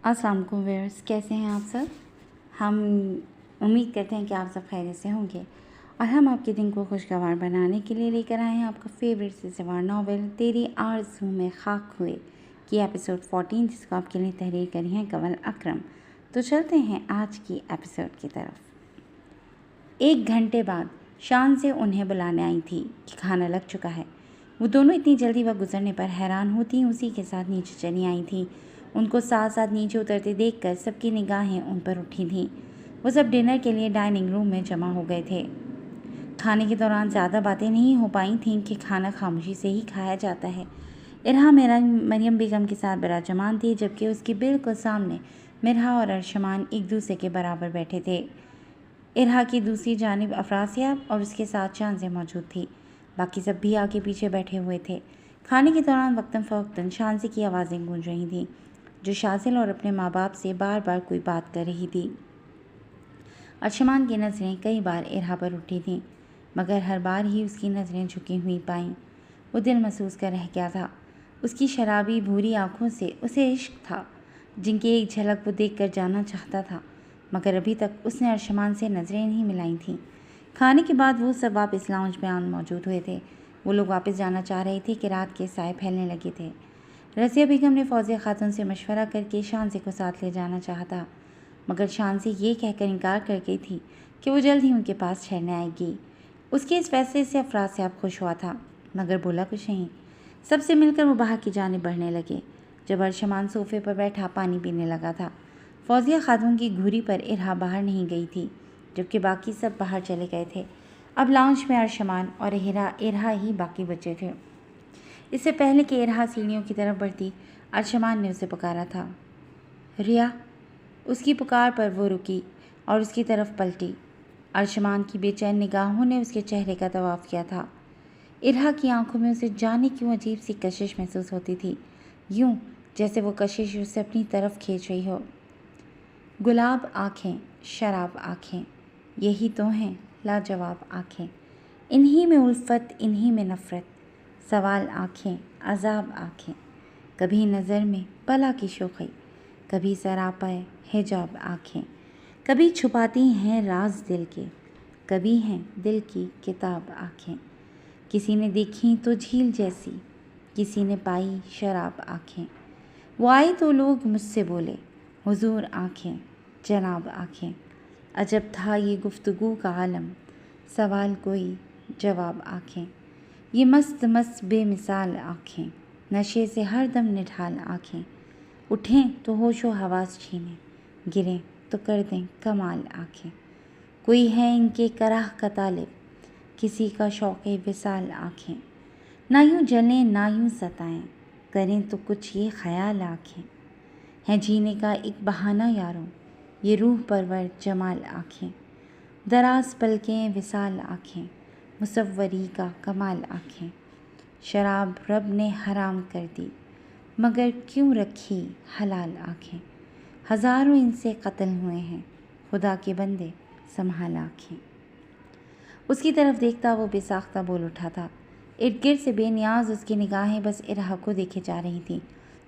अस्सलाम वालेकुम व्यूअर्स, कैसे हैं आप सब। हम उम्मीद करते हैं कि आप सब खैरियत से होंगे और हम आपके दिन को खुशगवार बनाने के लिए लेकर आए हैं आपका फेवरेट सिलसिलेवार नावल तेरी आरज़ू में खाक हुए की एपिसोड 14, जिसको आपके लिए तहरीर करी है कंवल अकरम। तो चलते हैं आज की एपिसोड की तरफ। 1 घंटे बाद शान से उन्हें बुलाने आई थी कि खाना लग चुका है। वो दोनों इतनी जल्दी वक्त गुजरने पर हैरान होती उसी के साथ नीचे चली आई थी। उनको साथ साथ नीचे उतरते देखकर सबकी निगाहें उन पर उठी थीं। वो सब डिनर के लिए डाइनिंग रूम में जमा हो गए थे। खाने के दौरान ज़्यादा बातें नहीं हो पाई थीं कि खाना खामोशी से ही खाया जाता है। इरहा मरियम बेगम के साथ बिराजमान थी, जबकि उसके बिल्कुल सामने मिरहा और अरशमान एक दूसरे के बराबर बैठे थे। इरहा की दूसरी जानिब अफरासियाब और उसके साथ शानज़ मौजूद थी। बाकी सब भी आगे पीछे बैठे हुए थे। खाने के दौरान वक्तन फ़वक्तन शानज़ की आवाज़ें गूंज रही थीं, जो शाज़िल और अपने माँ बाप से बार बार कोई बात कर रही थी। अरशमान की नज़रें कई बार इरहा पर उठी थीं, मगर हर बार ही उसकी नज़रें झुकी हुई पाईं। वो दिल महसूस कर रह गया था। उसकी शराबी भूरी आँखों से उसे इश्क था, जिनकी एक झलक वो देख कर जाना चाहता था, मगर अभी तक उसने अरशमान से नज़रें नहीं मिलाई थीं। खाने के बाद वो सब वापस लाउंज में आन मौजूद हुए थे। वो लोग वापस जाना चाह रहे थे कि रात के साए फैलने लगे थे। रज़िया बेगम ने फौजिया खातून से मशवरा करके शानज़ी को साथ ले जाना चाहा था, मगर शानज़ी ये कहकर इनकार कर गई थी कि वो जल्द ही उनके पास ठहरने आएगी। उसके इस फैसले से अफरासियाब खुश हुआ था, मगर बोला कुछ नहीं। सबसे मिलकर वो बाहर की जानिब बढ़ने लगे। जब अरशमान सोफे पर बैठा पानी पीने लगा था, फौजिया खातून की घूरी पर इरहा बाहर नहीं गई थी, जबकि बाकी सब बाहर चले गए थे। अब लाउंज में अरशमान और इरहा ही बाकी बचे थे। इससे पहले कि इरहा सीढ़ियों की तरफ बढ़ती, अरशमान ने उसे पुकारा था। रिया। उसकी पुकार पर वो रुकी और उसकी तरफ पलटी। अरशमान की बेचैन निगाहों ने उसके चेहरे का तवाफ किया था। इरहा की आंखों में उसे जाने क्यों अजीब सी कशिश महसूस होती थी, यूं जैसे वो कशिश उसे अपनी तरफ खींच रही हो। गुलाब आँखें, शराब आँखें, यही तो हैं लाजवाब आँखें। इन्हीं में उल्फत, इन्हीं में नफ़रत। सवाल आँखें, अज़ाब आँखें। कभी नज़र में पला की शोख़ी, कभी सरापाए हिजाब आँखें। कभी छुपाती हैं राज दिल के, कभी हैं दिल की किताब आँखें। किसी ने देखी तो झील जैसी, किसी ने पाई शराब आँखें। वो आई तो लोग मुझसे बोले, हुजूर आँखें, जनाब आँखें। अजब था ये गुफ्तगू का आलम, सवाल कोई जवाब आँखें। ये मस्त मस्त बेमिसाल आँखें, नशे से हर दम निढाल आँखें। उठें तो होशो हवास छीनें, गिरें तो कर दें कमाल आँखें। कोई है इनके कराह का तालिब, किसी का शौक़े विसाल आँखें। ना यूँ जलें ना यूँ सताएं, करें तो कुछ ये ख़याल आँखें। हैं जीने का एक बहाना यारों, ये रूह परवर जमाल आँखें। दराज पलकें विसाल आँखें, मुसव्वरी का कमाल आँखें। शराब रब ने हराम कर दी, मगर क्यों रखी हलाल आँखें। हज़ारों इनसे कत्ल हुए हैं, खुदा के बंदे संभाल आँखें। उसकी तरफ देखता वो बेसाख्ता बोल उठा था। इर्द गिर्द से बेनियाज उसकी निगाहें बस इरहा को देखे जा रही थीं,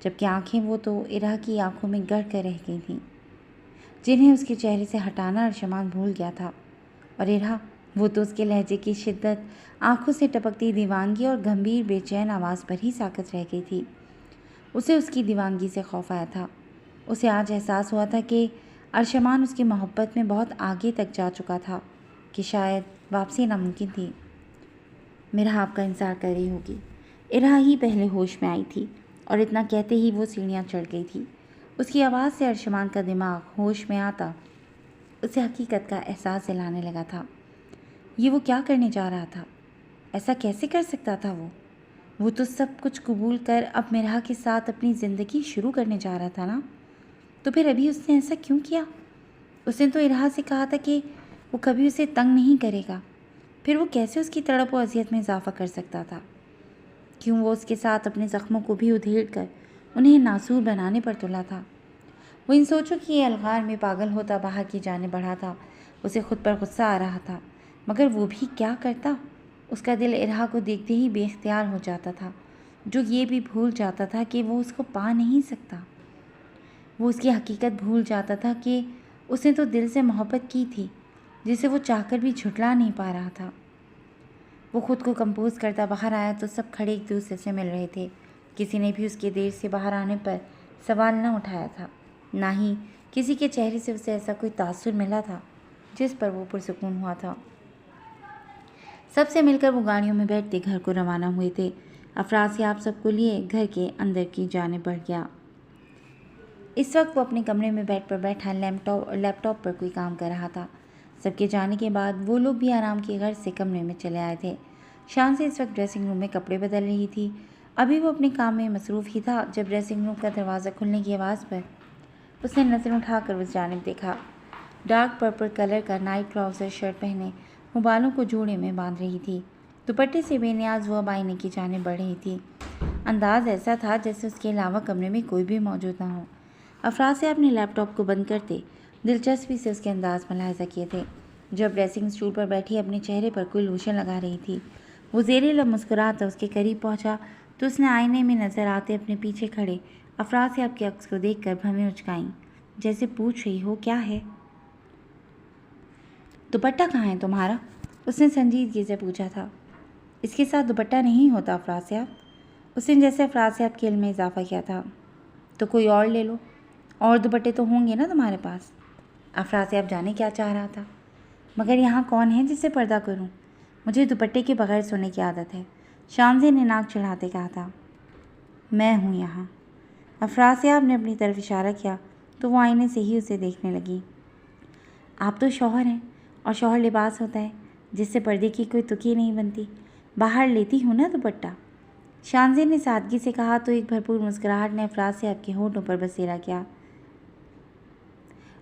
जबकि आँखें वो तो इरहा की आँखों में गड़ कर रह गई थीं, जिन्हें उसके चेहरे से हटाना अरशमान भूल गया था। और इरहा, वो तो उसके लहजे की शिद्दत, आंखों से टपकती दीवानगी और गंभीर बेचैन आवाज़ पर ही साकत रह गई थी। उसे उसकी दीवानगी से खौफ आया था। उसे आज एहसास हुआ था कि अरशमान उसकी मोहब्बत में बहुत आगे तक जा चुका था, कि शायद वापसी नामुमकिन थी। मिरहा आपका इंतज़ार कर रही होगी। इरहा ही पहले होश में आई थी और इतना कहते ही वो सीढ़ियाँ चढ़ गई थी। उसकी आवाज़ से अरशमान का दिमाग होश में आता उसे हकीकत का एहसास दिलाने लगा था। ये वो क्या करने जा रहा था? ऐसा कैसे कर सकता था वो तो सब कुछ कबूल कर अब मिरहा के साथ अपनी ज़िंदगी शुरू करने जा रहा था ना। तो फिर अभी उसने ऐसा क्यों किया? उसने तो इरहा से कहा था कि वो कभी उसे तंग नहीं करेगा। फिर वो कैसे उसकी तड़प और अजियत में इजाफा कर सकता था? क्यों वो उसके साथ अपने ज़ख्मों को भी उधेड़ कर उन्हें नासूर बनाने पर तुला था? वो इन सोचों की अलगार में पागल होता बाहर की जाने बढ़ा था। उसे खुद पर गुस्सा आ रहा था, मगर वो भी क्या करता। उसका दिल इरहा को देखते ही बेख्तियार हो जाता था, जो ये भी भूल जाता था कि वो उसको पा नहीं सकता। वो उसकी हकीकत भूल जाता था कि उसने तो दिल से मोहब्बत की थी, जिसे वो चाहकर भी झुठला नहीं पा रहा था। वो खुद को कंपोज करता बाहर आया तो सब खड़े एक दूसरे से मिल रहे थे। किसी ने भी उसके देर से बाहर आने पर सवाल न उठाया था, ना ही किसी के चेहरे से उसे ऐसा कोई तासुर मिला था जिस पर वो पुरसुकून हुआ था। सबसे मिलकर वो गाड़ियों में बैठते घर को रवाना हुए थे। अफरासियाब सबको लिए घर के अंदर की जाने बढ़ गया। इस वक्त वो अपने कमरे में बेड पर बैठा लैपटॉप पर कोई काम कर रहा था। सबके जाने के बाद वो लोग भी आराम के घर से कमरे में चले आए थे। शान से इस वक्त ड्रेसिंग रूम में कपड़े बदल रही थी। अभी वो अपने काम में मसरूफ़ ही था जब ड्रेसिंग रूम का दरवाज़ा खुलने की आवाज़ पर उसने नज़र उठाकर उस जानिब देखा। डार्क पर्पल कलर का नाइट ट्राउज़र शर्ट पहने वो बालों को जोड़े में बांध रही थी। दुपट्टे से बेनियाज वो अब आईने की जानिब बढ़ रही थी। अंदाज ऐसा था जैसे उसके अलावा कमरे में कोई भी मौजूद ना हो। अफराज से अपने लैपटॉप को बंद करते दिलचस्पी से उसके अंदाज मुलाहिजा किए थे। जब ड्रेसिंग स्टूल पर बैठी अपने चेहरे पर कोई लोशन लगा रही थी, वो ज़ेरे लब मुस्कुराता उसके करीब पहुंचा तो उसने आईने में नज़र आते अपने पीछे खड़े अफराज से आपके अक्स को देखकर भवें उचकाईं, जैसे पूछ रही हो क्या है। दुपट्टा कहाँ है तुम्हारा? उसने संजीदगी से पूछा था। इसके साथ दुपट्टा नहीं होता अफरासियाब। उसने जैसे अफरासियाब के इल्म में इजाफा किया था। तो कोई और ले लो, और दुपट्टे तो होंगे ना तुम्हारे पास। अफरासियाब जाने क्या चाह रहा था। मगर यहाँ कौन है जिससे पर्दा करूँ? मुझे दुपट्टे के बगैर सोने की आदत है, शामज़े ने नाक चढ़ाते कहा था। मैं हूँ यहाँ। अफरासियाब ने अपनी तरफ इशारा किया तो वो आईने से ही उसे देखने लगी। आप तो शौहर हैं, और शौहर लिबास होता है जिससे पर्दे की कोई तुकी नहीं बनती। बाहर लेती हूँ ना दुपट्टा, शानज़े ने सादगी से कहा तो एक भरपूर मुस्कुराहट ने अफरासियाब के होठों पर बसेरा किया।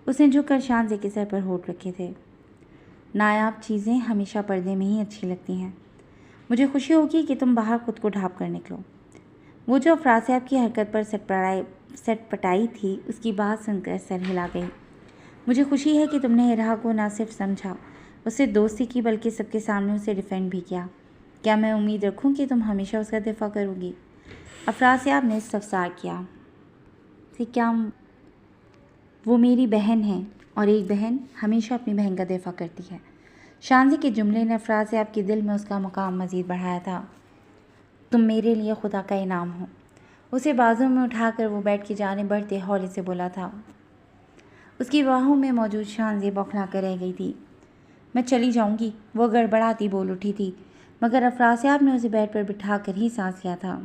उसने झुककर शानज़े के सर पर होठ रखे थे। नायाब चीज़ें हमेशा पर्दे में ही अच्छी लगती हैं। मुझे खुशी होगी कि तुम बाहर खुद को ढाँप कर निकलो। वो जो अफरासियाब की हरकत पर सटपटाई थी, उसकी बात सुनकर सर हिला गई। मुझे खुशी है कि तुमने इरहा को ना सिर्फ समझा, उससे दोस्ती की, बल्कि सबके सामने उसे डिफेंड भी किया। क्या मैं उम्मीद रखूं कि तुम हमेशा उसका दिफा करोगी? अफरासियाब ने इस्तफसार किया। कि क्या वो मेरी बहन है, और एक बहन हमेशा अपनी बहन का दिफा करती है। शानज़े के जुमले ने अफरासियाब के दिल में उसका मुकाम मज़ीद बढ़ाया था। तुम मेरे लिए खुदा का इनाम हो। उसे बाजू में उठाकर वो बेड की जाने बढ़ते हौले से बोला था। उसकी बाहों में मौजूद शानज़े बौखला कर रह गई थी। मैं चली जाऊंगी, वो गड़बड़ाती बोल उठी थी, मगर अफरासियाब ने उसे बेड पर बिठा कर ही सांस लिया था।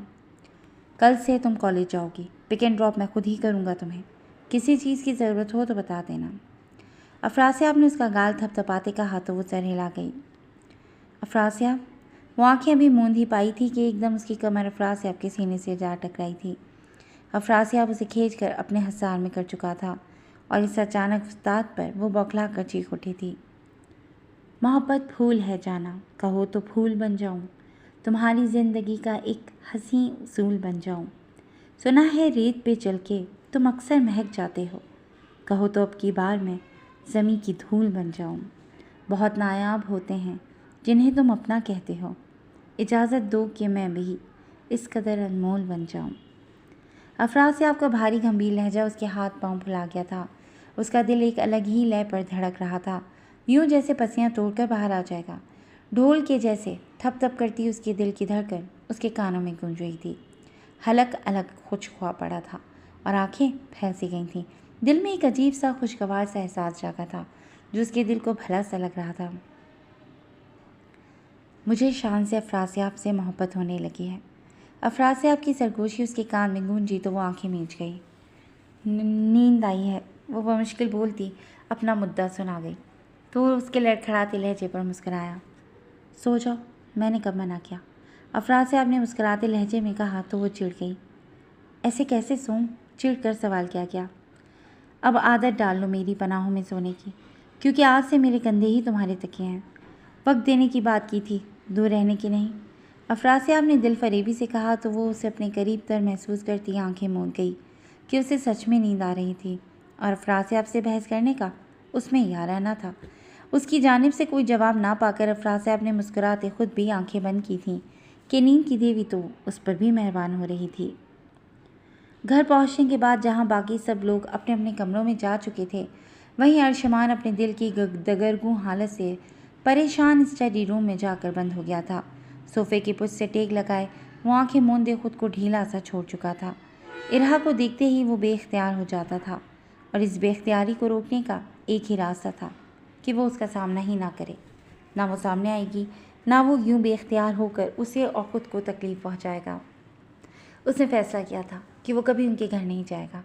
कल से तुम कॉलेज जाओगी, पिक एंड ड्रॉप मैं खुद ही करूँगा। तुम्हें किसी चीज़ की ज़रूरत हो तो बता देना। अफरासियाब ने उसका गाल थपथपाते कहा तो वो सर हिला गई। अफरासियाब, वो आंखें अभी मूंद ही पाई थी कि एकदम उसकी कमर अफरासियाब के सीने से जा टकराई थी। अफरासियाब उसे खींच कर अपने हसार में कर चुका था और इस अचानक उस्ताद पर वो बौखला कर चीख उठी थी। मोहब्बत फूल है जाना, कहो तो फूल बन जाऊं, तुम्हारी ज़िंदगी का एक हसी उसूल बन जाऊं। सुना है रेत पे चल के तुम अक्सर महक जाते हो, कहो तो अब की बार मैं ज़मी की धूल बन जाऊं। बहुत नायाब होते हैं जिन्हें तुम अपना कहते हो, इजाज़त दो कि मैं भी इस कदर अनमोल बन जाऊं। अफरासियाब का भारी गंभीर लहजा उसके हाथ पांव फुला गया था। उसका दिल एक अलग ही लय पर धड़क रहा था, यूं जैसे पसियाँ तोड़कर बाहर आ जाएगा। ढोल के जैसे थप थप करती उसके दिल की धड़कन उसके कानों में गूंज रही थी। हलक अलग खुश हुआ पड़ा था और आंखें फैल सी गई थीं। दिल में एक अजीब सा खुशगवार सा एहसास जागा था जो उसके दिल को भला सा लग रहा था। मुझे शान से अफरासियाब से मोहब्बत होने लगी है। अफरासियाब की सरगोशी उसके कान में गूंजी तो वो आंखें मीच गई। नींद आई है, वो बमुश्किल बोलती अपना मुद्दा सुना गई तो वो उसके लड़खड़ाते लहजे पर मुस्कुराया। सो जाओ, मैंने कब मना किया? अफरासियाब ने मुस्कुराते लहजे में कहा तो वो चिढ़ गई। ऐसे कैसे सोऊं? चिढ़ कर सवाल किया। अब आदत डाल लो मेरी पनाहों में सोने की, क्योंकि आज से मेरे कंधे ही तुम्हारे तकिए हैं। वक्त देने की बात की थी, दूर रहने की नहीं। अफरासियाब ने दिल फरेबी से कहा तो वो उसे अपने करीब तर महसूस करती आंखें मूंद गई कि उसे सच में नींद आ रही थी और अफरासियाब से बहस करने का उसमें याराना था। उसकी जानिब से कोई जवाब ना पाकर अफरासियाब ने मुस्कुराते खुद भी आंखें बंद की थीं कि नींद की देवी तो उस पर भी मेहरबान हो रही थी। घर पहुंचने के बाद जहां बाकी सब लोग अपने अपने कमरों में जा चुके थे, वहीं अर्शमान अपने दिल की दगरगूं हालत से परेशान स्टडी रूम में जाकर बंद हो गया था। सोफे की पुष्ट से टेक लगाए वो आंखें मूंदे खुद को ढीला सा छोड़ चुका था। इरहा को देखते ही वो बेख्तियार हो जाता था और इस बेख्तियारी को रोकने का एक ही रास्ता था कि वो उसका सामना ही ना करे। ना वो सामने आएगी, ना वो यूं बेख्तियार होकर उसे और खुद को तकलीफ़ पहुंचाएगा। उसने फैसला किया था कि वो कभी उनके घर नहीं जाएगा।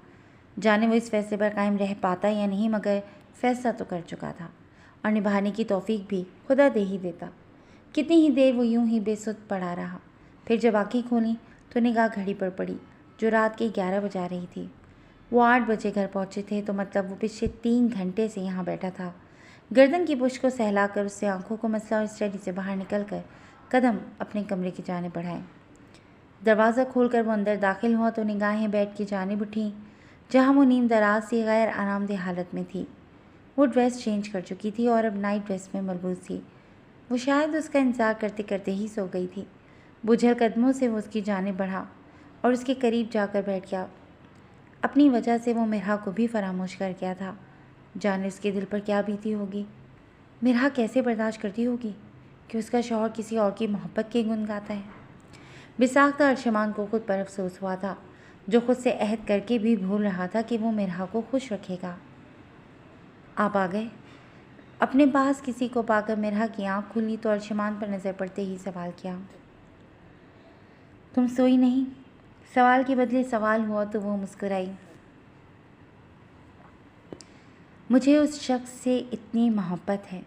जाने वो इस फैसले पर कायम रह पाता या नहीं, मगर फैसला तो कर चुका था और निभाने की तौफीक भी खुदा दे ही देता। कितनी ही देर वो यूं ही बेसुध पड़ा रहा। फिर जब आंखें खोली तो निगाह घड़ी पर पड़ी जो रात के 11 बजा रही थी। वो 8 बजे घर पहुंचे थे, तो मतलब वो पिछले 3 घंटे से यहाँ बैठा था। गर्दन की पुष्ट को सहलाकर उससे आंखों को मसला और स्टडी से बाहर निकलकर कदम अपने कमरे की जाने बढ़ाए। दरवाज़ा खोलकर वो अंदर दाखिल हुआ तो निगाहें बेड की जानिब उठी जहाँ वो नींद दराज सी गैर आरामदेह हालत में थी। वो ड्रेस चेंज कर चुकी थी और अब नाइट ड्रेस में मलबूस थी। वो शायद उसका इंतज़ार करते करते ही सो गई थी। बुझल कदमों से वो उसकी जानिब बढ़ा और उसके करीब जाकर बैठ गया। अपनी वजह से वो मिरहा को भी फरामोश कर गया था। जाने उसके दिल पर क्या बीती होगी। मिरहा कैसे बर्दाश्त करती होगी कि उसका शौहर किसी और की मोहब्बत के गुन गाता है। बिसाख्ता अर्शमान को खुद पर अफसोस हुआ था, जो खुद से अहद करके भी भूल रहा था कि वो मिरहा को खुश रखेगा। आप आ गए। अपने पास किसी को पाकर मिरहा की आंख खुली तो अर्शमान पर नज़र पड़ते ही सवाल किया, तुम सोई नहीं? सवाल के बदले सवाल हुआ तो वो मुस्कुराई। मुझे उस शख्स से इतनी मोहब्बत है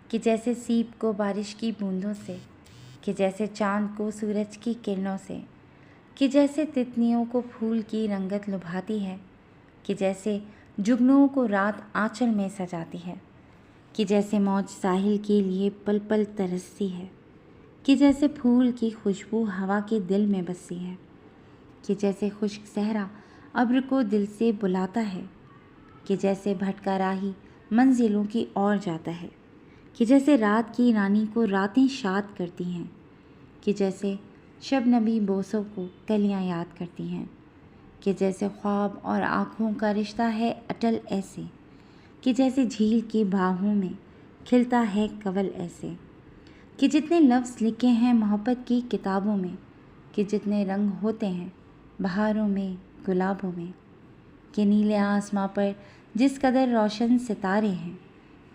कि जैसे सीप को बारिश की बूंदों से, कि जैसे चाँद को सूरज की किरणों से, कि जैसे तितलियों को फूल की रंगत लुभाती है, कि जैसे जुगनुओं को रात आंचल में सजाती है, कि जैसे मौज साहिल के लिए पल पल तरसती है, कि जैसे फूल की खुशबू हवा के दिल में बसती है, कि जैसे खुश्क सहरा अब्र को दिल से बुलाता है, कि जैसे भटका राही मंजिलों की ओर जाता है, कि जैसे रात की रानी को रातें शाद करती हैं, कि जैसे शबनमी बोसों को कलियां याद करती हैं, कि जैसे ख्वाब और आँखों का रिश्ता है अटल ऐसे, कि जैसे झील की बाहों में खिलता है कवल ऐसे, कि जितने लफ्ज़ लिखे हैं मोहब्बत की किताबों में, कि जितने रंग होते हैं बहारों में गुलाबों में, कि नीले आसमां पर जिस कदर रोशन सितारे हैं,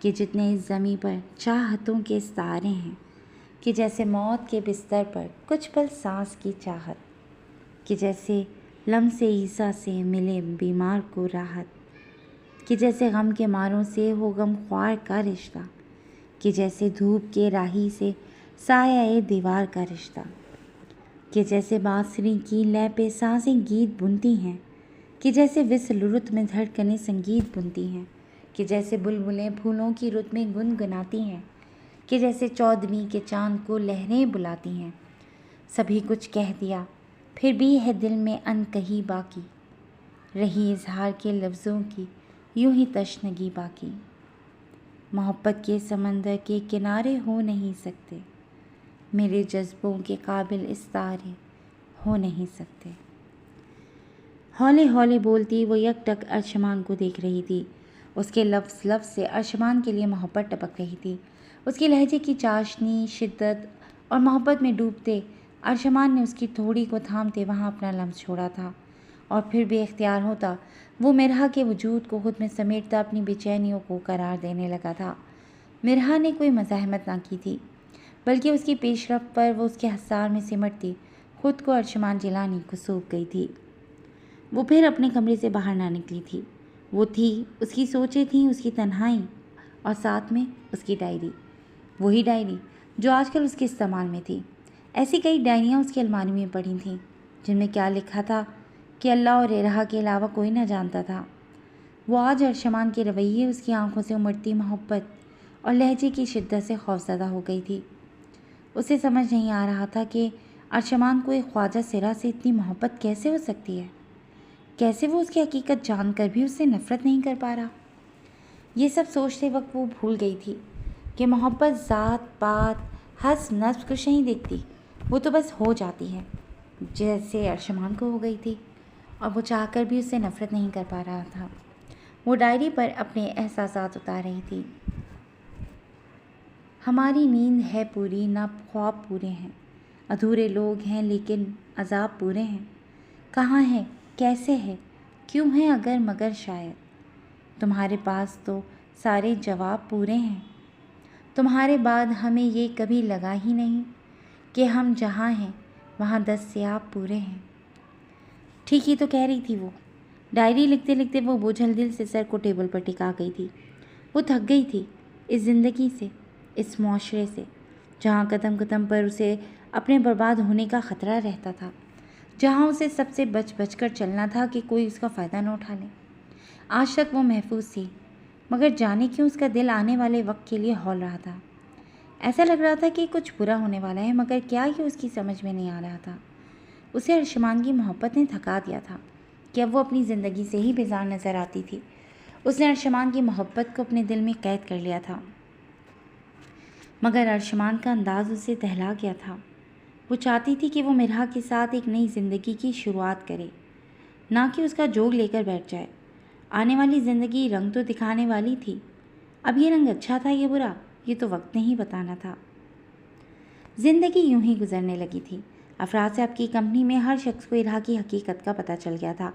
कि जितने इस ज़मीं पर चाहतों के सितारे हैं, कि जैसे मौत के बिस्तर पर कुछ पल सांस की चाहत, कि जैसे लम्से ईसा से मिले बीमार को राहत, कि जैसे गम के मारों से हो गम ख्वार का रिश्ता, कि जैसे धूप के राही से साया दीवार का रिश्ता, कि जैसे बांसुरी की लय पे सांसें गीत बुनती हैं, कि जैसे विसल रुत में धड़कनें संगीत बुनती हैं, कि जैसे बुलबुलें फूलों की रुत में गुनगुनाती हैं, कि जैसे चौदहवीं के चांद को लहरें बुलाती हैं। सभी कुछ कह दिया, फिर भी है दिल में अनकही बाकी, रही इजहार के लफ्ज़ों की यूं ही तशनगी बाकी। मोहब्बत के समंदर के किनारे हो नहीं सकते, मेरे जज्बों के काबिल इस तारे हो नहीं सकते। हौले हौले बोलती वो यकटक अर्शमान को देख रही थी। उसके लफ्ज़ लफ्ज़ से अर्शमान के लिए मोहब्बत टपक रही थी। उसके लहजे की चाशनी, शिद्दत और मोहब्बत में डूबते अर्शमान ने उसकी थोड़ी को थामते वहाँ अपना लम्स छोड़ा था और फिर बेख्तियार होता वो मिरहा के वजूद को खुद में समेटता अपनी बेचैनियों को करार देने लगा था। मिरहा ने कोई मज़ाहमत ना की थी, बल्कि उसकी पेशरफ पर वो उसके हसार में सिमटती खुद को अर्शमान जिलानी को सौंप गई थी। वो फिर अपने कमरे से बाहर ना निकली थी। वो थी, उसकी सोचें थीं, उसकी तन्हाई और साथ में उसकी डायरी। वही डायरी जो आजकल उसके इस्तेमाल में थी। ऐसी कई डायरियाँ उसकी अलमारी में पड़ी थीं जिनमें क्या लिखा था कि अल्लाह और इरहा के अलावा कोई ना जानता था। वो आज अर्शमान के रवैये, उसकी आंखों से उमड़ती मोहब्बत और लहजे की शिद्दत से खौफज़दा हो गई थी। उसे समझ नहीं आ रहा था कि अर्शमान को एक ख्वाजा सिरा से इतनी मोहब्बत कैसे हो सकती है। कैसे वो उसकी हकीकत जानकर भी उससे नफ़रत नहीं कर पा रहा। ये सब सोचते वक्त वो भूल गई थी कि मोहब्बत ज़ात पात हस्ब नस्ब कुछ नहीं देखती, वो तो बस हो जाती है, जैसे अर्शमान को हो गई थी। और वो चाहकर भी उससे नफ़रत नहीं कर पा रहा था। वो डायरी पर अपने एहसासात उतार रही थी। हमारी नींद है पूरी ना ख्वाब पूरे हैं, अधूरे लोग हैं लेकिन अजाब पूरे हैं। कहाँ है, कैसे है, क्यों है, अगर मगर शायद तुम्हारे पास तो सारे जवाब पूरे हैं। तुम्हारे बाद हमें ये कभी लगा ही नहीं कि हम जहाँ हैं वहाँ 10 से आप पूरे हैं। ठीक ही तो कह रही थी वो। डायरी लिखते लिखते वो बोझल दिल से सर को टेबल पर टिका गई थी। वो थक गई थी इस ज़िंदगी से, इस मुआशरे से, जहाँ कदम कदम पर उसे अपने बर्बाद होने का ख़तरा रहता था, जहाँ उसे सबसे बच बच कर चलना था कि कोई उसका फ़ायदा न उठा ले। आज तक वो महफूज थी, मगर जाने क्यों उसका दिल आने वाले वक्त के लिए हौल रहा था। ऐसा लग रहा था कि कुछ बुरा होने वाला है, मगर क्या ये उसकी समझ में नहीं आ रहा था। उसे अर्शमान की मोहब्बत ने थका दिया था कि अब वो अपनी ज़िंदगी से ही बेजार नज़र आती थी। उसने अर्शमान की मोहब्बत को अपने दिल में कैद कर लिया था, मगर अर्शमान का अंदाज़ उसे दहला गया था। वो चाहती थी कि वो मिरहा के साथ एक नई ज़िंदगी की शुरुआत करे, ना कि उसका जोग लेकर बैठ जाए। आने वाली ज़िंदगी रंग तो दिखाने वाली थी। अब ये रंग अच्छा था या बुरा, ये तो वक्त ने ही बताना था। ज़िंदगी यूं ही गुजरने लगी थी। अफराज साहब की कंपनी में हर शख्स को इरहा की हकीकत का पता चल गया था,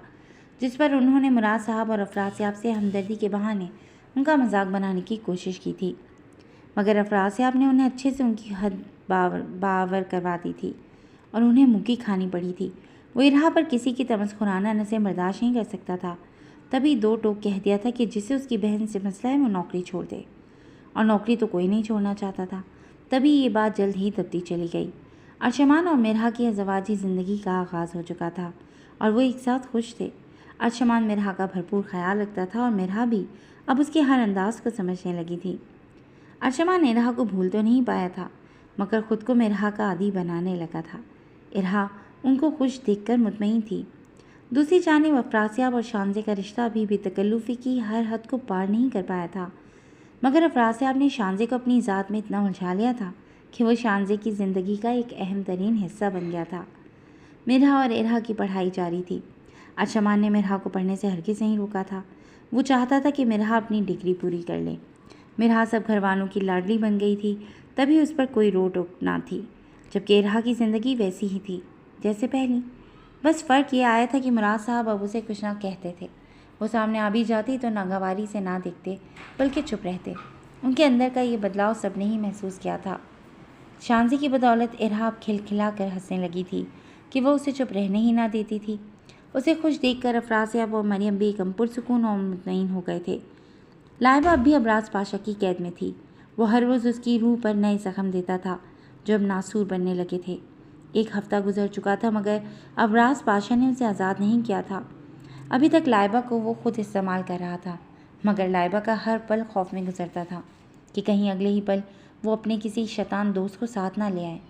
जिस पर उन्होंने मुराद साहब और अफराज साहब से हमदर्दी के बहाने उनका मजाक बनाने की कोशिश की थी, मगर अफराज साहब ने उन्हें अच्छे से उनकी हद बावर करवा दी थी और उन्हें मुक्की खानी पड़ी थी। वो इरहा पर किसी की तमस्खुराना नज़र बर्दाश्त नहीं कर सकता था। तभी दो टोक कह दिया था कि जिसे उसकी बहन से मसला है वो नौकरी छोड़ दे, और नौकरी तो कोई नहीं छोड़ना चाहता था। तभी ये बात जल्द ही दबती चली गई। अर्शमान और मिरहा की अज़वाजी ज़िंदगी का आगाज़ हो चुका था और वो एक साथ खुश थे। अर्शमान मिरहा का भरपूर ख्याल रखता था और मिरहा भी अब उसके हर अंदाज को समझने लगी थी। अर्शमान इरहा को भूल तो नहीं पाया था, मगर ख़ुद को मिरहा का आदी बनाने लगा था। इरहा उनको खुश देखकर मुतमईन थी। दूसरी जानिब अफराज साहब और शानजे का रिश्ता अभी भी तकल्लुफ़ी की हर हद को पार नहीं कर पाया था, मगर अफराज साहब ने शानजे को अपनी ज़ात में इतना उलझा लिया था कि वो शानजे की ज़िंदगी का एक अहम तरीन हिस्सा बन गया था। मिरहा और इरहा की पढ़ाई जारी थी। अर्शमान ने मिरहा को पढ़ने से हरगिज़ नहीं रोका था। वो चाहता था कि मिरहा अपनी डिग्री पूरी कर ले। मिरहा सब घर वालों की लाडली बन गई थी, तभी उस पर कोई रोक टोक ना थी, जबकि इरहा की ज़िंदगी वैसी ही थी जैसे पहली। बस फ़र्क ये आया था कि मुराद साहब अब उसे कुछ ना कहते थे। वो सामने आ भी जाती तो नागवारी से ना देखते, बल्कि चुप रहते। उनके अंदर का ये बदलाव सबने ही महसूस किया था। शानजी की बदौलत इरहा अब खिलखिला कर हंसने लगी थी कि वह उसे चुप रहने ही ना देती थी। उसे खुश देखकर अफराज साहब और मरियम बेगम पुरसुकून और मुतमईन हो गए थे। लाइबा अब भी अबराज पाशा की कैद में थी। वो हर रोज़ उसकी रूह पर नए जख्म देता था जो अब नासूर बनने लगे थे। एक हफ्ता गुजर चुका था, मगर अबराज पाशा ने उसे आज़ाद नहीं किया था। अभी तक लाइबा को वो खुद इस्तेमाल कर रहा था, मगर लाइबा का हर पल खौफ में गुजरता था कि कहीं अगले ही पल वो अपने किसी शैतान दोस्त को साथ ना ले आए,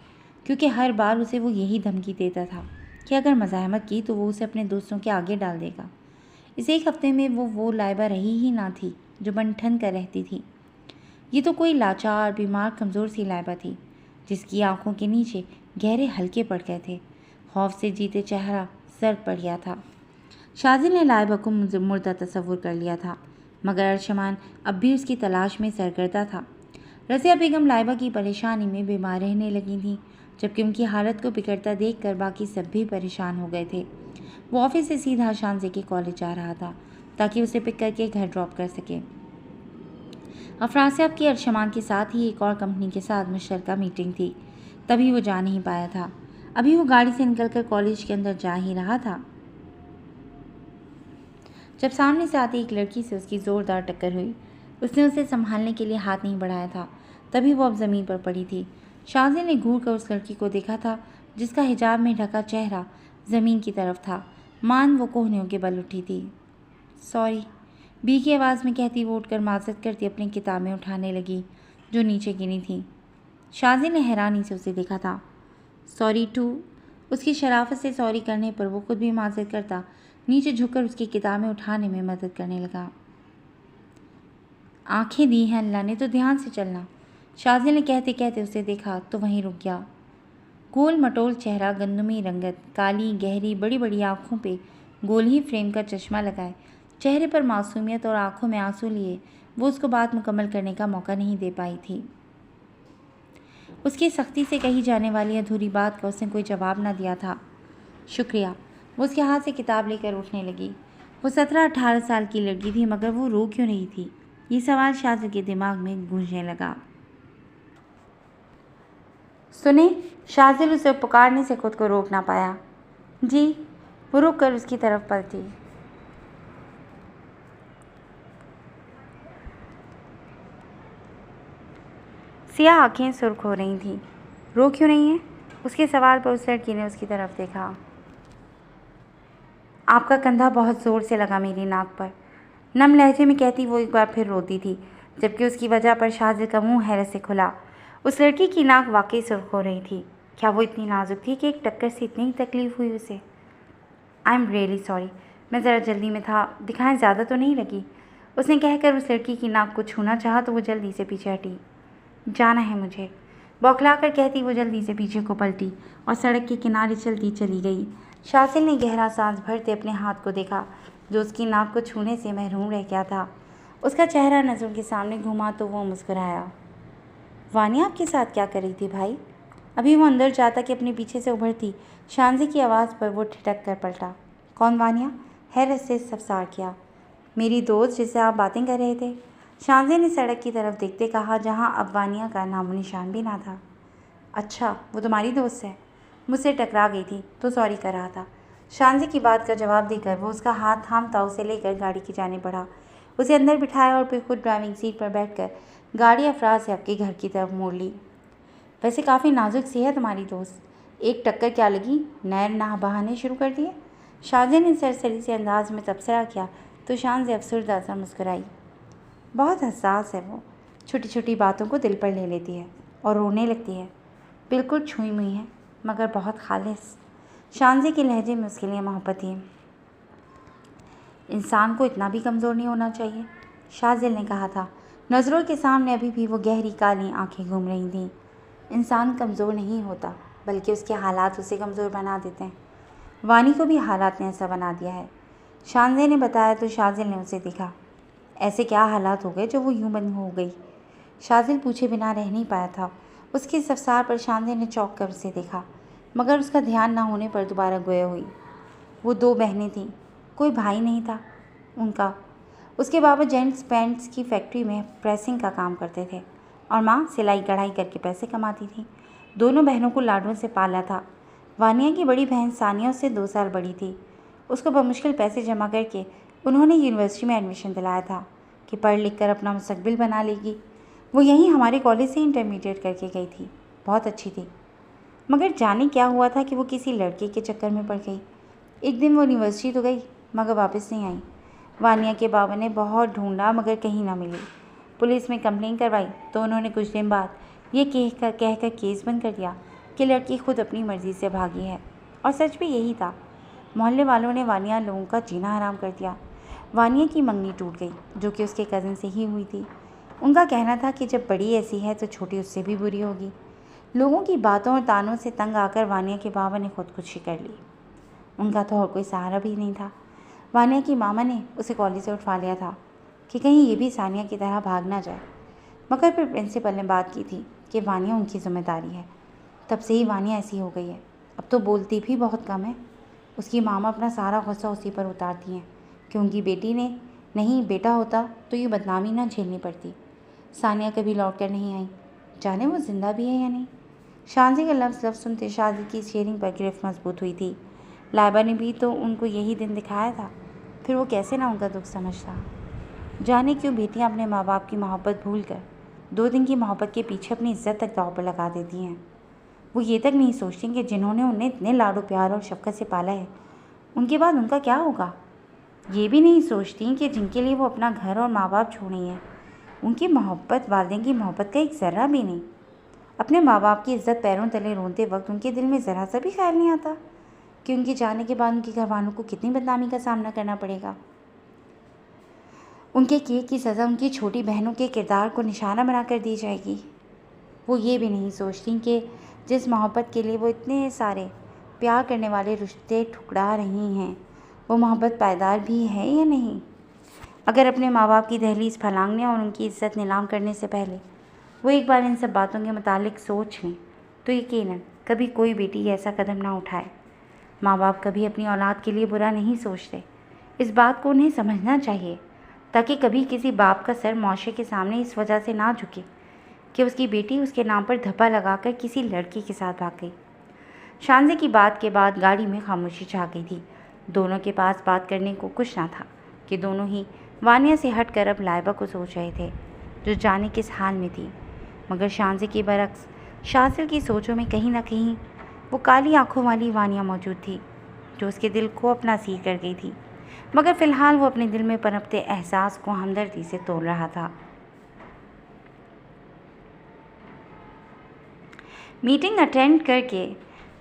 क्योंकि हर बार उसे वो यही धमकी देता था कि अगर मज़ाहमत की तो वो उसे अपने दोस्तों के आगे डाल देगा। इस एक हफ्ते में वो लाइबा रही ही ना थी जो बन ठन कर रहती थी। ये तो कोई लाचार, बीमार, कमज़ोर सी लाइबा थी जिसकी आंखों के नीचे गहरे हल्के पड़ गए थे। खौफ से जीते चेहरा सर्द पड़ गया था। शाजी ने लाइबा को मुर्दा तस्वुर कर लिया था, मगर अर्शमान अब भी उसकी तलाश में सरगर्दा था। रज़िया बेगम लाइबा की परेशानी में बीमार रहने लगी थी, जबकि उनकी हालत को बिगड़ता देखकर बाकी सब भी परेशान हो गए थे। वो ऑफिस से सीधा शानजे के कॉलेज जा रहा था ताकि उसे पिक करके घर ड्रॉप कर सके। अफराज साहब की अर्शमान के साथ ही एक और कंपनी के साथ मुश्तरका मीटिंग थी, तभी वो जा नहीं पाया था। अभी वो गाड़ी से निकलकर कॉलेज के अंदर जा ही रहा था जब सामने से आती एक लड़की से उसकी ज़ोरदार टक्कर हुई। उसने उसे संभालने के लिए हाथ नहीं बढ़ाया था, तभी वो अब ज़मीन पर पड़ी थी। शाजी ने घूर कर उस लड़की को देखा था जिसका हिजाब में ढका चेहरा ज़मीन की तरफ था। मान वो कोहनियों के बल उठी थी। सॉरी, भीगी आवाज़ में कहती वो उठकर माजरत करती अपनी किताबें उठाने लगी जो नीचे गिरी थी। शाजी ने हैरानी से उसे देखा था। Sorry to. उसकी शराफत से सॉरी करने पर वो खुद भी माजरत करता नीचे झुककर उसकी किताबें उठाने में मदद करने लगा। आंखें दी हैं अल्लाह ने तो ध्यान से चलना। शाजी ने कहते कहते उसे देखा तो वहीं रुक गया। गोल मटोल चेहरा, गंदमी रंगत, काली गहरी बड़ी बड़ी आँखों पे गोल ही फ्रेम का चश्मा लगाए, चेहरे पर मासूमियत और आंखों में आंसू लिए वो उसको बात मुकम्मल करने का मौका नहीं दे पाई थी। उसकी सख्ती से कही जाने वाली अधूरी बात का उसने कोई जवाब न दिया था। शुक्रिया। वो उसके हाथ से किताब लेकर उठने लगी। वो 17-18 साल की लड़की थी, मगर वो रो क्यों रही थी? ये सवाल शाजिल के दिमाग में गूंजने लगा। सुने, शाजिल उसे पुकारने से खुद को रोक ना पाया। जी। वो रुक कर उसकी तरफ पलटी। सियाह आंखें सुर्ख हो रही थीं। रो क्यों नहीं है? उसके सवाल पर उस लड़की ने उसकी तरफ देखा। आपका कंधा बहुत ज़ोर से लगा मेरी नाक पर, नम लहजे में कहती वो एक बार फिर रोती थी, जबकि उसकी वजह पर शाजिल का मुंह हैरत से खुला। उस लड़की की नाक वाकई सुर्ख हो रही थी। क्या वो इतनी नाजुक थी कि एक टक्कर से इतनी ही तकलीफ हुई उसे? आई एम रियली सॉरी, मैं ज़रा जल्दी में था, दिखाएं ज़्यादा तो नहीं लगी? उसने कहकर उस लड़की की नाक को छूना चाहा तो वो जल्दी से पीछे हटी। जाना है मुझे, बौखलाकर कहती वो जल्दी से पीछे को पलटी और सड़क के किनारे चलती चली गई। शाजिल ने गहरा सांस भरते अपने हाथ को देखा जो उसकी नाक को छूने से महरूम रह गया था। उसका चेहरा नज़रों के सामने घूमा तो वो मुस्कुराया। वानिया आपके साथ क्या कर रही थी भाई? अभी वो अंदर जाता कि अपने पीछे से उभरती शांजी की आवाज़ पर वो ठिठक कर पलटा। कौन वानिया? हैरत से सफसार किया। मेरी दोस्त जिससे आप बातें कर रहे थे। शांजी ने सड़क की तरफ देखते कहा, जहाँ अब वानिया का नामो निशान भी ना था। अच्छा, वो तुम्हारी दोस्त है? मुझसे टकरा गई थी तो सॉरी कर रहा था। शांजी की बात का जवाब देकर वो उसका हाथ थामता उसे लेकर गाड़ी की जाने बढ़ा। उसे अंदर बिठाया और फिर खुद ड्राइविंग सीट पर बैठकर गाड़ी अफराज से आपके घर की तरफ मोड़ ली। वैसे काफ़ी नाजुक सी है तुम्हारी दोस्त, एक टक्कर क्या लगी, नैर ना बहाने शुरू कर दिए? शांजी ने सरसरी से अंदाज में तबसरा किया तो शांजी अफसरदा सा मुस्कुराई। बहुत हसास है वो, छोटी छोटी बातों को दिल पर ले लेती है और रोने लगती है। बिल्कुल छुई मुई है मगर बहुत खालिस। शांजी के लहजे में उसके लिए मोहब्बत थी। इंसान को इतना भी कमज़ोर नहीं होना चाहिए, शाजिल ने कहा था। नज़रों के सामने अभी भी वो गहरी काली आंखें घूम रही थीं। इंसान कमज़ोर नहीं होता बल्कि उसके हालात उसे कमज़ोर बना देते हैं। वानी को भी हालात ने ऐसा बना दिया है। शांजी ने बताया तो शाजिल ने उसे देखा। ऐसे क्या हालात हो गए जो वो यूं बंद हो गई? शाजिल पूछे बिना रह नहीं पाया था। उसके सफसार पर शांजी ने चौंक कर उसे देखा, मगर उसका ध्यान ना होने पर दोबारा गोया हुई। वो 2 बहनें थीं, कोई भाई नहीं था उनका। उसके बाबा जेंट्स पैंट्स की फैक्ट्री में प्रेसिंग का काम करते थे और माँ सिलाई कढ़ाई करके पैसे कमाती थी। दोनों बहनों को लाडों से पाला था। वानिया की बड़ी बहन सानिया उससे 2 साल बड़ी थी। उसको बमुश्किल पैसे जमा करके उन्होंने यूनिवर्सिटी में एडमिशन दिलाया था कि पढ़ लिख कर अपना मुस्तकबिल बना लेगी। वो यहीं हमारे कॉलेज से इंटरमीडिएट करके गई थी, बहुत अच्छी थी। मगर जाने क्या हुआ था कि वो किसी लड़के के चक्कर में पड़ गई। एक दिन वो यूनिवर्सिटी तो गई मगर वापस नहीं आई। वानिया के बाबा ने बहुत ढूंढा मगर कहीं ना मिली। पुलिस में कंप्लेन करवाई तो उन्होंने कुछ दिन बाद ये कहकर केस बंद कर दिया कि लड़की खुद अपनी मर्ज़ी से भागी है। और सच भी यही था। मोहल्ले वालों ने वानिया लोगों का जीना हराम कर दिया। वानिया की मंगनी टूट गई जो कि उसके कज़न से ही हुई थी। उनका कहना था कि जब बड़ी ऐसी है तो छोटी उससे भी बुरी होगी। लोगों की बातों और तानों से तंग आकर वानिया के बाबा ने खुदकुशी कर ली। उनका तो और कोई सहारा भी नहीं था। वानिया की मामा ने उसे कॉलेज से उठवा लिया था कि कहीं ये भी सानिया की तरह भाग ना जाए। मगर फिर प्रिंसिपल ने बात की थी कि वानिया उनकी जिम्मेदारी है। तब से ही वानिया ऐसी हो गई है। अब तो बोलती भी बहुत कम है। उसकी मामा अपना सारा गुस्सा उसी पर उतारती हैं कि उनकी बेटी ने नहीं बेटा होता तो ये बदनामी ना झेलनी पड़ती। सानिया कभी लौट कर नहीं आई, जाने वो जिंदा भी है या नहीं। शांजी का लफ्ज़ सुनते शादी की शेयरिंग पर गिरफ्त मजबूत हुई थी। लाइबा ने भी तो उनको यही दिन दिखाया था, फिर वो कैसे ना उनका दुख समझता। जाने क्यों बेटियां अपने माँ बाप की मोहब्बत भूल कर 2 दिन की मोहब्बत के पीछे अपनी इज्जत तक दांव पर लगा देती हैं। वो ये तक नहीं सोचती कि जिन्होंने उन्हें इतने लाडो प्यार और शफकत से पाला है उनके बाद उनका क्या होगा। ये भी नहीं सोचती कि जिनके लिए वो अपना घर और माँ बाप छोड़ी हैं उनकी मोहब्बत वालिदैन की मोहब्बत का एक ज़र्रा भी नहीं। अपने माँ बाप की इज्जत पैरों तले रोनते वक्त उनके दिल में ज़रा सा भी ख्याल नहीं आता कि उनके जाने के बाद उनके घर वालों को कितनी बदनामी का सामना करना पड़ेगा। उनके किए की सज़ा उनकी छोटी बहनों के किरदार को निशाना बनाकर दी जाएगी। वो ये भी नहीं सोचती कि जिस मोहब्बत के लिए वो इतने सारे प्यार करने वाले रिश्ते ठुकरा रही हैं वो मोहब्बत पायदार भी है या नहीं। अगर अपने माँ बाप की दहलीज फलांगने और उनकी इज्जत नीलाम करने से पहले वो एक बार इन सब बातों के मुतालिक सोच लें तो यकीनन कभी कोई बेटी ऐसा कदम ना उठाए। माँ बाप कभी अपनी औलाद के लिए बुरा नहीं सोचते। इस बात को उन्हें समझना चाहिए ताकि कभी किसी बाप का सर मौशे के सामने इस वजह से ना झुके कि उसकी बेटी उसके नाम पर धब्बा लगाकर किसी लड़की के साथ भाग गई। शानज़े की बात के बाद गाड़ी में खामोशी छा गई थी। दोनों के पास बात करने को कुछ ना था कि दोनों ही वानिया से हटकर अब लाइबा को सोच रहे थे, जो जाने किस हाल में थी। मगर शानज़े के बरक्स शासिल की सोचों में कहीं ना कहीं वो काली आंखों वाली वानिया मौजूद थी, जो उसके दिल को अपना सीर कर गई थी। मगर फ़िलहाल वो अपने दिल में पनपते एहसास को हमदर्दी से तोल रहा था। मीटिंग अटेंड करके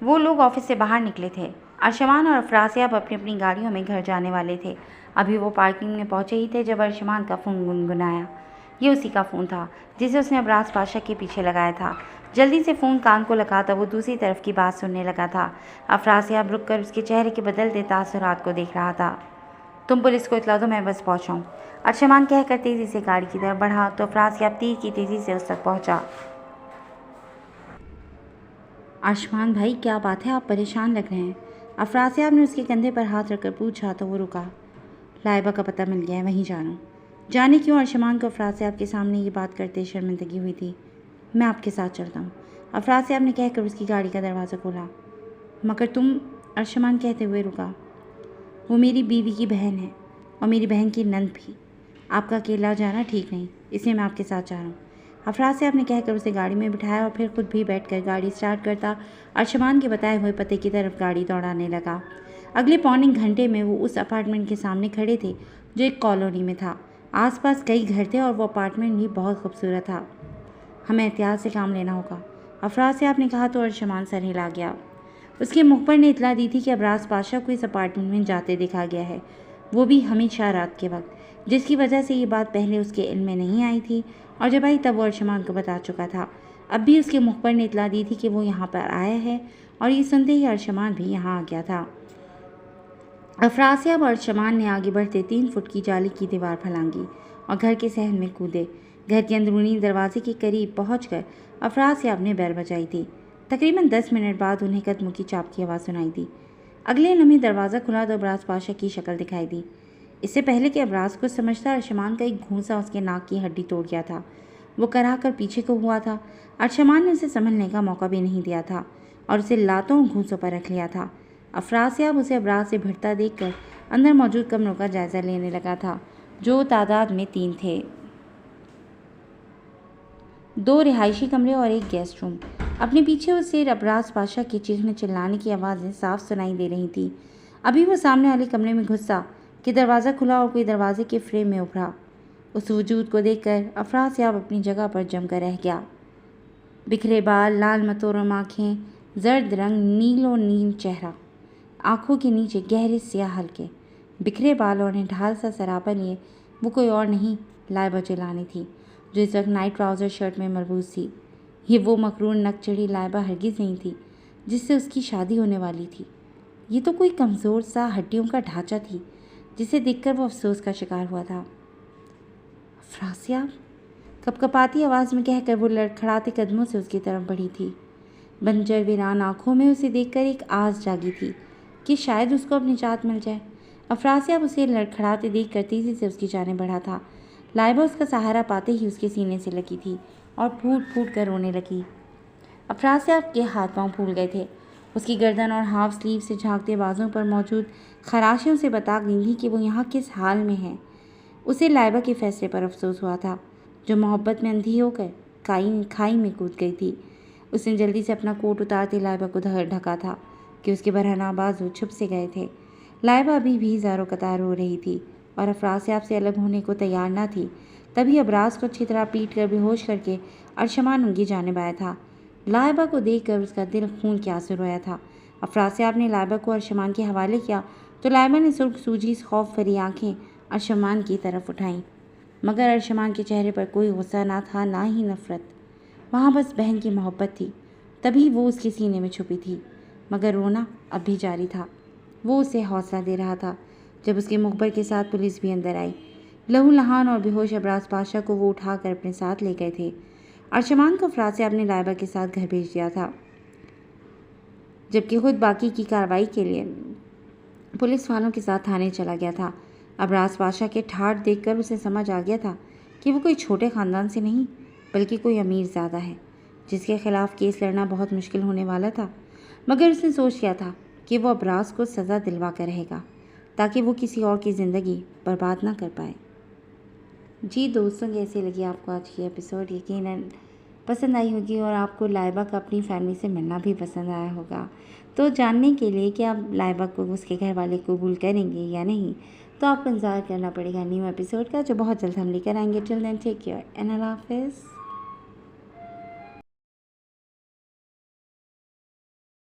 वो लोग ऑफिस से बाहर निकले थे। अर्शमान और अफरासियाब अपनी अपनी गाड़ियों में घर जाने वाले थे। अभी वो पार्किंग में पहुंचे ही थे जब अर्शमान का फ़ोन गुनगुनाया। ये उसी का फ़ोन था जिसे उसने अबराज पाशा के पीछे लगाया था। जल्दी से फ़ोन कान को लगाता वो दूसरी तरफ की बात सुनने लगा था। अफरासियाब रुक कर उसके चेहरे के बदलते तासुरात को देख रहा था। तुम पुलिस को इतला दो, मैं बस पहुँचा हूँ, अर्शमान कहकर तेज़ी से गाड़ी की तरफ बढ़ा तो अफरासियाब तीर की तेज़ी से उस तक पहुँचा। अर्शमान भाई, क्या बात है, आप परेशान लग रहे हैं। अफरासियाब ने उसके कंधे पर हाथ रखकर पूछा तो वो रुका। लाइबा का पता मिल गया है, वहीं जा रहा हूँ। जाने क्यों अर्शमान को अफरासियाब के सामने ये बात करते शर्मिंदगी हुई थी। मैं आपके साथ चलता हूँ, अफरासियाब ने कहकर उसकी गाड़ी का दरवाज़ा खोला। मगर तुम, अर्शमान कहते हुए रुका। वो मेरी बीवी की बहन है और मेरी बहन की नंद भी। आपका अकेला जाना ठीक नहीं, इसलिए मैं आपके साथ जा रहा हूँ, अफरासियाब ने कहकर उसे गाड़ी में बिठाया और फिर खुद भी बैठकर गाड़ी स्टार्ट करता अर्शमान के बताए हुए पते की तरफ गाड़ी दौड़ाने लगा। अगले पौने घंटे में वो उस अपार्टमेंट के सामने खड़े थे जो एक कॉलोनी में था। आसपास कई घर थे और वो अपार्टमेंट भी बहुत खूबसूरत था। हमें एहतियात से काम लेना होगा, अफरासियाब ने कहा तो अर्शमान सर हिला गया। उसके मुखबर ने इतला दी थी कि अबराज पाशा को इस अपार्टमेंट में जाते देखा गया है, वो भी हमेशा रात के वक्त, जिसकी वजह से ये बात पहले उसके इल्म में नहीं आई थी और जब आई तब वो अर्शमान को बता चुका था। अब भी उसके मुखबर ने इतला दी थी कि वो यहाँ पर आया है और ये सुनते ही अर्शमान भी यहाँ आ गया था। अफरासियाब और अर्शमान ने आगे बढ़ते 3 फुट की जाली की दीवार फलांगी और घर के सहन में कूदे। घर के अंदरूनी दरवाजे के करीब पहुंचकर अफरासियाब ने बैल बजाई थी। तकरीबन 10 मिनट बाद उन्हें कदमों की चाप की आवाज़ सुनाई दी। अगले लम्हे दरवाज़ा खुला तो अबराज पाशा की शक्ल दिखाई दी। इससे पहले कि अबराज कुछ समझता, अर्शमान का एक घूंसा उसके नाक की हड्डी तोड़ गया था। वो कराह कर पीछे को हुआ था। अर्शमान ने उसे संभलने का मौका भी नहीं दिया था और उसे लातों घूंसों पर रख लिया था। अफरासियाब उसे अबराज से भिड़ता देखकर अंदर मौजूद कमरों का जायज़ा लेने लगा था, जो तादाद में 3 थे। 2 रिहायशी कमरे और एक गेस्ट रूम। अपने पीछे उसे अबराज पाशा की चीखने चिल्लाने की आवाज़ें साफ सुनाई दे रही थी। अभी वो सामने वाले कमरे में घुसा कि दरवाज़ा खुला और कोई दरवाजे के फ्रेम में उभरा। उस वजूद को देखकर अफरासियाब अपनी जगह पर जमकर रह गया। बिखरे बाल, लाल मतोरम आँखें, जर्द रंग, नीलो नील चेहरा, आँखों के नीचे गहरे सियाह हल्के, बिखरे बाल और निढाल सा सरापा लिए वो कोई और नहीं, लाइबा जिलानी थी, जो इस वक्त नाइट ट्राउज़र शर्ट में मलबूस थी। ये वो मकरून नकचढ़ी लाइबा हरगिज़ नहीं थी जिससे उसकी शादी होने वाली थी। ये तो कोई कमज़ोर सा हड्डियों का ढांचा थी जिसे देखकर वो अफसोस का शिकार हुआ था। अफरासियाब, कपकपाती आवाज़ में कहकर वो लड़खड़ाते कदमों से उसकी तरफ बढ़ी थी। बंजर वीरान आँखों में उसे देखकर एक आस जागी थी कि शायद उसको अपनी जात मिल जाए। अफरासियाब उसे लड़खड़ाते देखकर तेज़ी से उसकी जाने बढ़ा था। लाइबा उसका सहारा पाते ही उसके सीने से लगी थी और फूट फूट कर रोने लगी। अफरासियाब के हाथ पांव फूल गए थे। उसकी गर्दन और हाफ स्लीव से झांकते बाजों पर मौजूद खराशियों से बता गई थी कि वो यहाँ किस हाल में है। उसे लाइबा के फैसले पर अफसोस हुआ था, जो मोहब्बत में अंधी होकर खाई में कूद गई थी। उसने जल्दी से अपना कोट उतारते लाइबा को ढका था कि उसके बरहना बाजू छुप से गए थे। लाइबा अभी भी ज़ारो कतार हो रही थी और अफरासियाब से अलग होने को तैयार न थी। तभी अबराज को अच्छी तरह पीट कर बेहोश करके अर्शमान उनकी जानिब आया था। लाइबा को देखकर उसका दिल खून के आंसू रोया था। अफरासियाब ने लाइबा को अर्शमान के हवाले किया तो लाइबा ने सुर्ख सूझी खौफ भरी आँखें अर्शमान की तरफ उठाईं, मगर अर्शमान के चेहरे पर कोई गुस्सा ना था, ना ही नफरत। वहाँ बस बहन की मोहब्बत थी। तभी वो उसके सीने में छुपी थी, मगर रोना अब भी जारी था। वो उसे हौसला दे रहा था। जब उसके मुखबर के साथ पुलिस भी अंदर आई। लहूलुहान और बेहोश अबराज पाशा को वो उठाकर अपने साथ ले गए थे। अर्शमान को अफराद से अपने लाइबा के साथ घर भेज दिया था, जबकि खुद बाकी की कार्रवाई के लिए पुलिस वालों के साथ थाने चला गया था। अबराज पाशा के ठाठ देखकर उसे समझ आ गया था कि वो कोई छोटे ख़ानदान से नहीं बल्कि कोई अमीर ज़्यादा है, जिसके खिलाफ केस लड़ना बहुत मुश्किल होने वाला था। मगर उसने सोच लिया था कि वो अबराज को सज़ा दिलवा कर रहेगा ताकि वो किसी और की ज़िंदगी बर्बाद ना कर पाए। जी दोस्तों, कैसी लगी आपको आज की एपिसोड? यकीनन पसंद आई होगी और आपको लाइबा का अपनी फैमिली से मिलना भी पसंद आया होगा। तो जानने के लिए कि आप लाइबा को उसके घर वाले कबूल करेंगे या नहीं, तो आपको इंतज़ार करना पड़ेगा न्यू एपिसोड का, जो बहुत जल्द हम लेकर आएंगे। Till then take care and अल्लाह हाफ़िज़।